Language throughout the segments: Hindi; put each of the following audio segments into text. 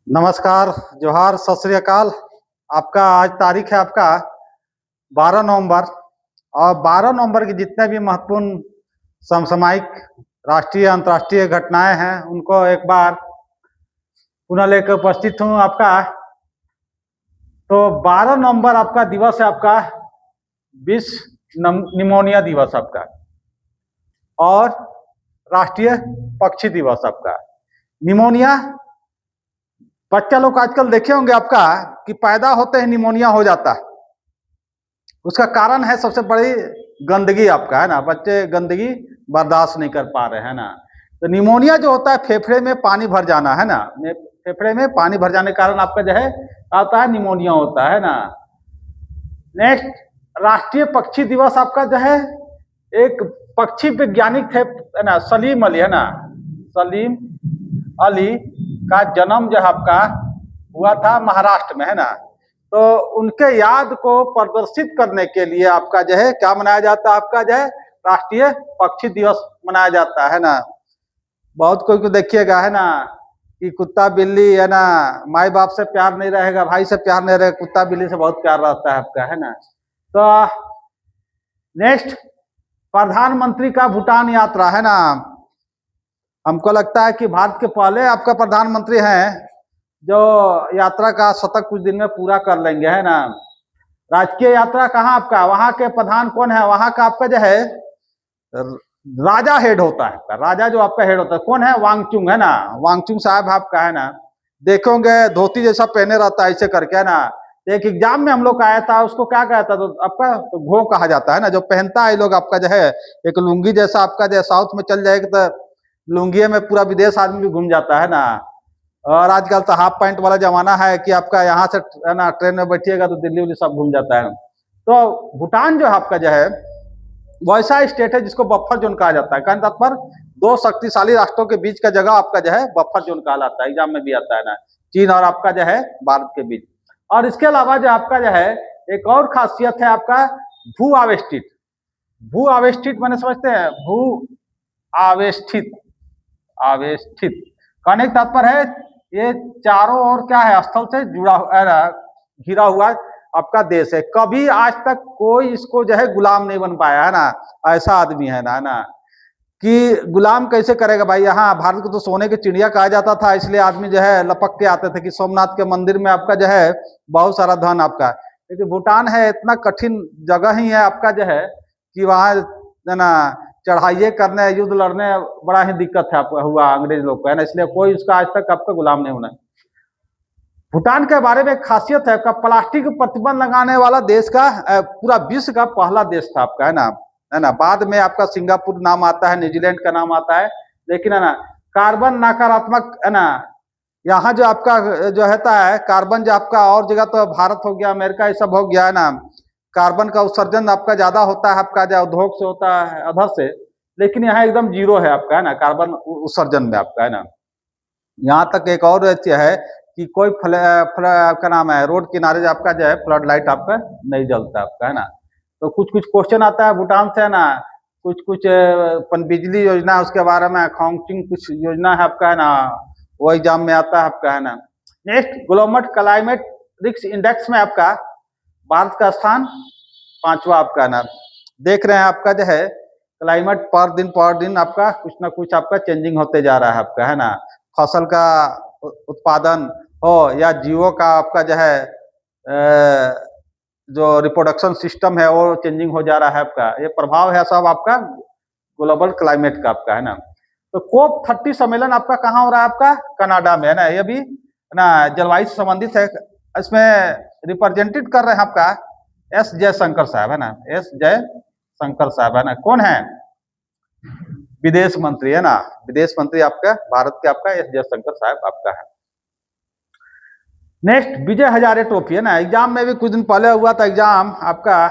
नमस्कार, जोहार, सत श्री अकाल। आपका आज तारीख है आपका 12 नवंबर और 12 नवंबर के जितने भी महत्वपूर्ण समसामयिक राष्ट्रीय अंतर्राष्ट्रीय घटनाएं हैं उनको एक बार पुनः लेकर उपस्थित हूँ आपका। तो 12 नवंबर आपका दिवस है आपका विश्व निमोनिया दिवस आपका और राष्ट्रीय पक्षी दिवस आपका। निमोनिया बच्चा लोग आजकल देखे होंगे आपका कि पैदा होते ही निमोनिया हो जाता है। उसका कारण है सबसे बड़ी गंदगी आपका, है ना। बच्चे गंदगी बर्दाश्त नहीं कर पा रहे हैं ना। तो निमोनिया जो होता है फेफड़े में पानी भर जाना, है ना। फेफड़े में पानी भर जाने के कारण आपका जो है आता है निमोनिया होता है ना। नेक्स्ट राष्ट्रीय पक्षी दिवस आपका जो है एक पक्षी वैज्ञानिक थे, है ना, सलीम अली, है ना। सलीम अली का जन्म जो है आपका हुआ था महाराष्ट्र में, है ना। तो उनके याद को प्रदर्शित करने के लिए आपका जो है क्या मनाया जाता है, आपका जो है राष्ट्रीय पक्षी दिवस मनाया जाता है ना। बहुत कोई को देखिएगा, है ना, कि कुत्ता बिल्ली, है ना, माई बाप से प्यार नहीं रहेगा, भाई से प्यार नहीं रहेगा, कुत्ता बिल्ली से बहुत प्यार रहता है आपका, है ना। तो नेक्स्ट प्रधानमंत्री का भूटान यात्रा, है ना। हमको लगता है कि भारत के पहले आपका प्रधानमंत्री हैं जो यात्रा का शतक कुछ दिन में पूरा कर लेंगे, है ना। राजकीय यात्रा कहाँ आपका, वहां के प्रधान कौन है, वहां का आपका जो है राजा हेड होता है। राजा जो आपका हेड होता है कौन है, वांगचुंग, है ना। वांगचुंग साहब आपका, है ना। देखोगे धोती जैसा पहने रहता है ऐसे करके, है ना। एक एग्जाम में हम लोग का आया था, उसको क्या कहता था, तो आपका तो घो कहा जाता है ना, जो पहनता है लोग आपका जो है एक लुंगी जैसा आपका जो साउथ में चल जाएगा तो लुंगी में पूरा विदेश आदमी भी घूम जाता है ना। और आजकल तो हाफ पैंट वाला जमाना है कि आपका यहाँ से, है ना, ट्रेन में बैठिएगा तो दिल्ली उल्ली सब घूम जाता है। तो भूटान जो है आपका जो है वैसा स्टेट है जिसको बफर जोन कहा जाता है। कहने तात्पर्य दो शक्तिशाली राष्ट्रों के बीच का जगह आपका जो है बफर जोन कहलाता है, एग्जाम में भी आता है ना, चीन और आपका जो है भारत के बीच। और इसके अलावा जो आपका जो है एक और खासियत है आपका भू आवेष्टित। भू आवेष्टित मैंने समझते हैं, भू आवेष्टित, आवेष्टित कहने का तात्पर्य है ये चारों ओर क्या है, स्थल से जुड़ा घिरा हुआ आपका देश है। कभी आज तक कोई इसको जो है गुलाम नहीं बन पाया, है ना। ऐसा आदमी है ना कि गुलाम कैसे करेगा भाई। यहाँ भारत को तो सोने की चिड़िया कहा जाता था, इसलिए आदमी जो है लपक के आते थे कि सोमनाथ के मंदिर में आपका जो है बहुत सारा धन आपका। लेकिन भूटान है इतना कठिन जगह ही है आपका जो है कि वहाँ, है ना, चढ़ाइए करने, युद्ध लड़ने बड़ा ही दिक्कत है आपका हुआ अंग्रेज लोग को, है ना। इसलिए कोई उसका आज तक आपका गुलाम नहीं होना। भूटान के बारे में एक खासियत है आपका प्लास्टिक प्रतिबंध लगाने वाला देश का पूरा विश्व का पहला देश था आपका, है ना। बाद में आपका सिंगापुर नाम आता है, न्यूजीलैंड का नाम आता है, लेकिन है ना कार्बन नकारात्मक, है ना। यहाँ जो आपका जो रहता है कार्बन जो आपका और जगह तो भारत हो गया, अमेरिका, ये सब हो गया, है ना। कार्बन का उत्सर्जन आपका ज्यादा होता है आपका जो उद्योग से होता है अधर से, लेकिन यहाँ एकदम जीरो है आपका, है ना, कार्बन उत्सर्जन में आपका, है ना। यहाँ तक एक और है कि कोई आपका नाम है रोड किनारे जो आपका जो है फ्लड लाइट आपका नहीं जलता आपका, है ना। तो कुछ कुछ क्वेश्चन आता है भूटान से, है ना। कुछ कुछ बिजली योजना उसके बारे में, खॉन्गटिंग कुछ योजना है आपका, है ना, वो एग्जाम में आता है आपका, है ना। Next global climate risk index में आपका भारत का स्थान 5वां आपका, है ना। देख रहे हैं आपका जो है क्लाइमेट पर दिन आपका कुछ ना कुछ आपका चेंजिंग होते जा रहा है आपका, है ना। फसल का उत्पादन हो या जीवों का आपका जो है जो रिप्रोडक्शन सिस्टम है वो चेंजिंग हो जा रहा है आपका। ये प्रभाव है सब आपका ग्लोबल क्लाइमेट का आपका, है ना। तो COP30 सम्मेलन आपका कहाँ हो रहा है, आपका कनाडा में, है ना। ये भी, है ना, जलवायु से संबंधित है। इसमें रिप्रेजेंटेड कर रहे हैं आपका एस जयशंकर साहब, है ना। एस जयशंकर साहब, है ना, कौन है, विदेश मंत्री, है ना। विदेश मंत्री आपका भारत के आपका एस जयशंकर साहब आपका है। नेक्स्ट विजय हजारे ट्रॉफी, है ना। एग्जाम में भी कुछ दिन पहले हुआ था एग्जाम आपका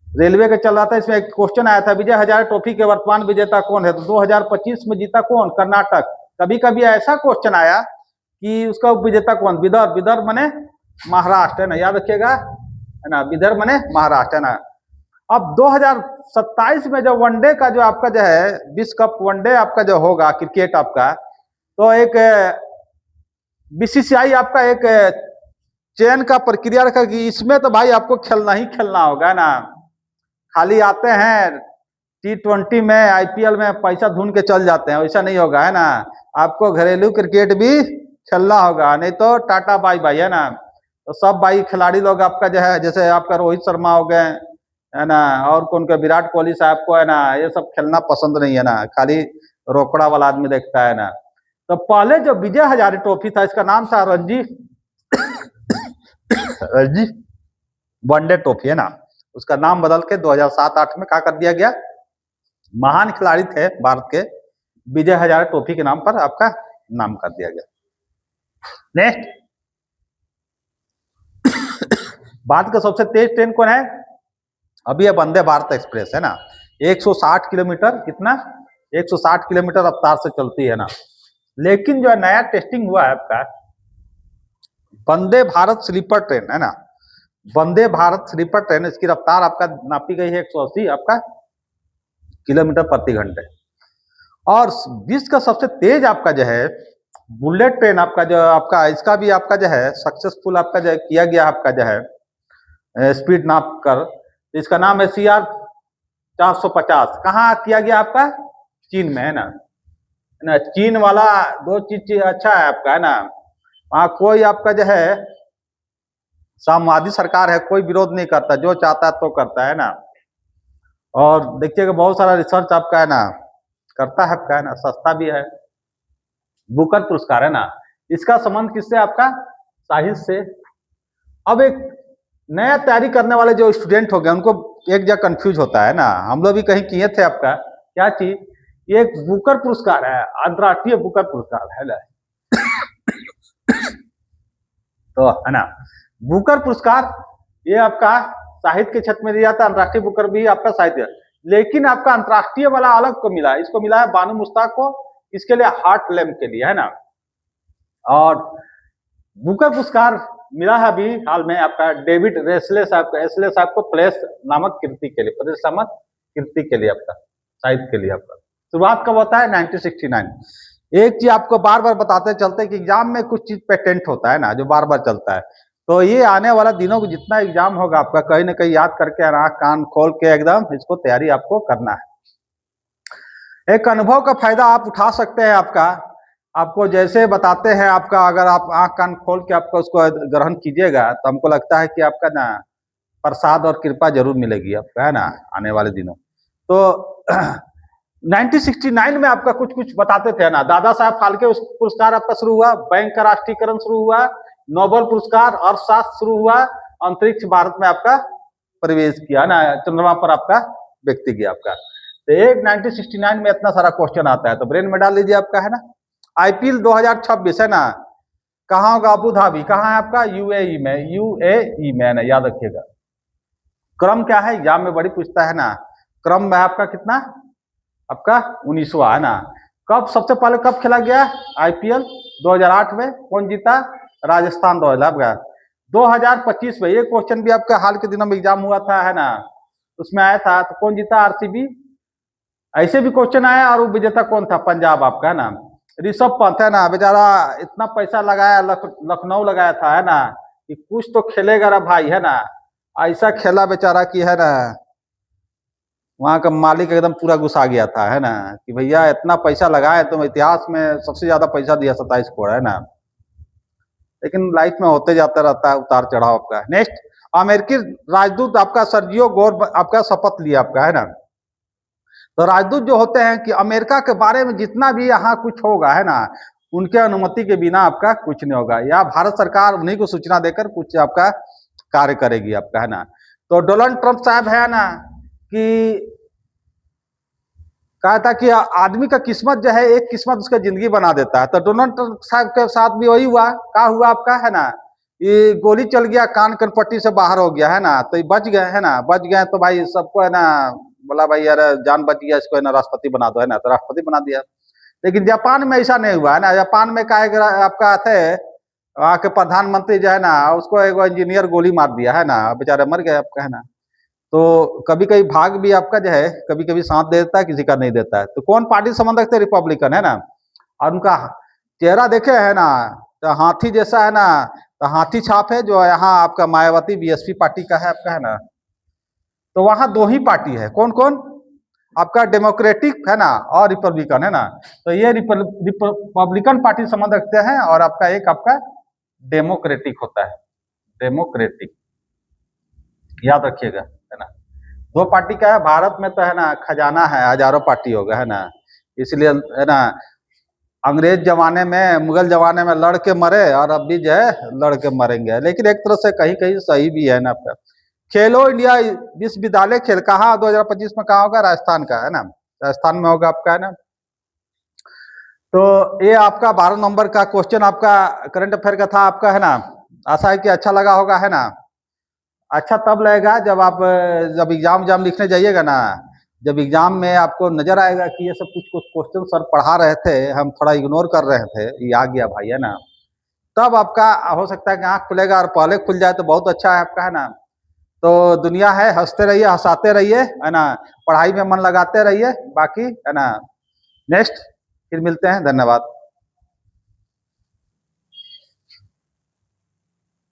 रेलवे का चल रहा था, इसमें एक क्वेश्चन आया था विजय हजारे ट्रॉफी के वर्तमान विजेता कौन है, तो 2025 में जीता कौन, कर्नाटक। कभी कभी ऐसा क्वेश्चन आया कि उसका विजेता कौन, विदर्भ, विदर्भ माने महाराष्ट्र, है ना, याद रखिएगा, है ना, विदर्भ माने महाराष्ट्र, है ना। अब 2027 में जो वनडे का जो आपका जो है विश्व कप वनडे आपका जो होगा क्रिकेट आपका, तो एक बीसीसीआई आपका एक चयन का प्रक्रिया रखा कि इसमें तो भाई आपको खेलना ही खेलना होगा ना। खाली आते हैं T20 में, आईपीएल में पैसा धुन के चल जाते हैं, वैसा नहीं होगा, है ना। आपको घरेलू क्रिकेट भी खेलना होगा, नहीं तो टाटा बाई बाई, है ना। तो सब भाई खिलाड़ी लोग आपका जो है, जैसे आपका रोहित शर्मा हो गए, है ना, और कौन का विराट कोहली साहब को, है ना, ये सब खेलना पसंद नहीं है ना, खाली रोकड़ा वाला आदमी देखता है ना। तो पहले जो विजय हजारे ट्रॉफी था, इसका नाम था रणजी रणजी वनडे ट्रॉफी, है ना। उसका नाम बदल के 2007-8 में क्या कर दिया गया, महान खिलाड़ी थे भारत के विजय हजारे ट्रॉफी के नाम पर आपका नाम कर दिया गया। नेक्स्ट, भारत का सबसे तेज ट्रेन कौन है? अभी ये वंदे भारत एक्सप्रेस, है ना। 160 किलोमीटर, कितना, 160 किलोमीटर रफ्तार से चलती है ना। लेकिन जो नया टेस्टिंग हुआ है आपका वंदे भारत स्लीपर ट्रेन, है ना, वंदे भारत स्लीपर ट्रेन, इसकी रफ्तार आपका नापी गई है 180 आपका किलोमीटर प्रति घंटे। और विश्व का सबसे तेज आपका जो है बुलेट ट्रेन आपका जो आपका इसका भी आपका जो है सक्सेसफुल आपका जो किया गया आपका जो है स्पीड नाप कर, इसका नाम है CR 450। कहाँ किया गया आपका? चीन में, है ना। चीन वाला दो चीज अच्छा है आपका, है ना। वहाँ कोई आपका जो है साम्यवादी सरकार है, कोई विरोध नहीं करता, जो चाहता है तो करता है ना। और देखिएगा बहुत सारा रिसर्च आपका, है ना, करता है आपका, है ना, सस्ता भी है। बुकर पुरस्कार, है ना, इसका संबंध किससे? आपका साहित्य से। अब एक नया तैयारी करने वाले जो स्टूडेंट हो गए उनको एक जगह कंफ्यूज होता है ना, हम लोग भी कहीं किए थे आपका, क्या चीज, ये एक बुकर पुरस्कार है, अंतर्राष्ट्रीय बुकर पुरस्कार है ना। तो है ना, बुकर पुरस्कार ये आपका साहित्य के क्षेत्र में दिया जाता है, अंतर्राष्ट्रीय बुकर भी आपका साहित्य, लेकिन आपका अंतर्राष्ट्रीय वाला अलग को मिला है, इसको मिला है बानू मुश्ताक को, इसके लिए हार्ट लैम्प के लिए, है ना। और बुकर पुरस्कार मिला है अभी हाल में आपका डेविड रेसले साहब को प्लेस नामक कृति के लिए, प्रेस नामक कृति के लिए आपका साहित्य के लिए आपका। शुरुआत कब होता है? 1969। एक चीज आपको बार बार बताते चलते कि एग्जाम में कुछ चीज पेटेंट होता है ना, जो बार बार चलता है। तो ये आने वाला दिनों को जितना एग्जाम होगा आपका कहीं ना कहीं याद करके आँख कान खोल के एकदम इसको तैयारी आपको करना है। एक अनुभव का फायदा आप उठा सकते हैं आपका, आपको जैसे बताते हैं आपका, अगर आप आँख कान खोल के आपका उसको ग्रहण कीजिएगा तो हमको लगता है कि आपका ना प्रसाद और कृपा जरूर मिलेगी आपका, है ना, आने वाले दिनों। तो 1969 में आपका कुछ कुछ बताते थे ना, दादा साहब फाल्के पुरस्कार आपका शुरू हुआ, बैंक का राष्ट्रीयकरण शुरू हुआ, नोबेल पुरस्कार, अर्थशास्त्र शुरू हुआ, अंतरिक्ष भारत में आपका प्रवेश किया ना, चंद्रमा पर आपका व्यक्ति गया आपका। तो एक 1969 में इतना सारा क्वेश्चन आता है तो ब्रेन में डाल लीजिए आपका, है ना। IPL 2026, है ना, कहाँ होगा? Abu Dhabi. कहाँ है आपका? UAE में है ना, याद रखिएगा। क्रम क्या है? एग्जाम में बड़ी पूछता है ना। क्रम में आपका कितना? आपका 19वां, है ना। कब सबसे पहले कब खेला गया IPL? 2008 में। कौन जीता? राजस्थान रॉयल। 2025 में ये क्वेश्चन भी आपका हाल के दिनों में एग्जाम हुआ था, है ना, उसमें आया था। तो कौन जीता? RCB। ऐसे भी क्वेश्चन आया, और वो विजेता कौन था? पंजाब आपका, है ना। ऋषभ पंत, है ना, बेचारा इतना पैसा लगाया, लखनऊ लगाया था, है ना, कि कुछ तो खेलेगा रे भाई, है ना। ऐसा खेला बेचारा कि, है ना, वहां का मालिक एकदम पूरा गुस्सा गया था, है ना, कि भैया इतना पैसा लगाए तुम, इतिहास में सबसे ज्यादा पैसा दिया 27 करोड़, है ना। लेकिन लाइफ में होते जाता रहता है उतार चढ़ाव आपका। नेक्स्ट, अमेरिकी राजदूत आपका सर्जियो गोर आपका शपथ लिया आपका, है ना। तो राजदूत जो होते हैं कि अमेरिका के बारे में जितना भी यहाँ कुछ होगा, है ना, उनके अनुमति के बिना आपका कुछ नहीं होगा, या भारत सरकार उन्हीं को सूचना देकर कुछ आपका कार्य करेगी आपका, है ना। तो डोनाल्ड ट्रंप साहब है ना, कि कहा था कि आदमी का किस्मत जो है, एक किस्मत उसका जिंदगी बना देता है। तो डोनाल्ड ट्रंप साहब के साथ भी वही हुआ। क्या हुआ आपका, है ना, ये गोली चल गया, कान कनपट्टी से बाहर हो गया, है ना, तो ये बच गए, है ना, बच गए। तो भाई सबको, है ना, बोला भाई यार जान बच गया, इसको, है ना, राष्ट्रपति बना दो, है ना, तो राष्ट्रपति बना दिया। लेकिन जापान में ऐसा नहीं हुआ, है ना। जापान में का आपका थे वहाँ के प्रधानमंत्री जो है ना, उसको एक इंजीनियर गोली मार दिया, है ना, बेचारा मर गया आपका, है ना। तो कभी कभी भाग भी आपका जो है कभी कभी साथ दे देता है, किसी का नहीं देता है। तो कौन पार्टी संबंध रखते? रिपब्लिकन, है ना। और उनका चेहरा देखे, है ना, तो हाथी जैसा है ना, तो हाथी छाप है जो यहाँ आपका मायावती बीएसपी पार्टी का है आपका, है ना। तो वहाँ दो ही पार्टी है, कौन कौन, आपका डेमोक्रेटिक है ना और रिपब्लिकन, है ना। तो ये रिपब्लिकन पार्टी संबंध रखते हैं, और आपका एक आपका डेमोक्रेटिक होता है, डेमोक्रेटिक, याद रखिएगा, है ना। दो पार्टी का है, भारत में तो है ना खजाना है, हजारों पार्टी होगा, है ना। इसलिए है ना, अंग्रेज जमाने में, मुगल जमाने में लड़ के मरे, और अब भी जो है लड़ के मरेंगे। लेकिन एक तरह से कहीं कहीं सही भी है ना आपका। खेलो इंडिया विश्वविद्यालय खेल कहाँ 2025 में कहाँ होगा, राजस्थान का, है ना, राजस्थान में होगा आपका, है ना। तो ये आपका 12 नंबर का क्वेश्चन आपका करंट अफेयर का था आपका, है ना। आशा है कि अच्छा लगा होगा, है ना। अच्छा तब लगेगा जब आप जब एग्जाम लिखने जाइएगा ना, जब एग्जाम में आपको नजर आएगा कि ये सब कुछ कुछ क्वेश्चन सर पढ़ा रहे थे, हम थोड़ा इग्नोर कर रहे थे, ये आ गया भाई, है ना। तब आपका हो सकता है कि आँख खुलेगा, और पहले खुल जाए तो बहुत अच्छा है आपका, है ना। तो दुनिया है, हंसते रहिए, हंसाते रहिए, है ना, पढ़ाई में मन लगाते रहिए, बाकी है ना। नेक्स्ट फिर मिलते हैं, धन्यवाद।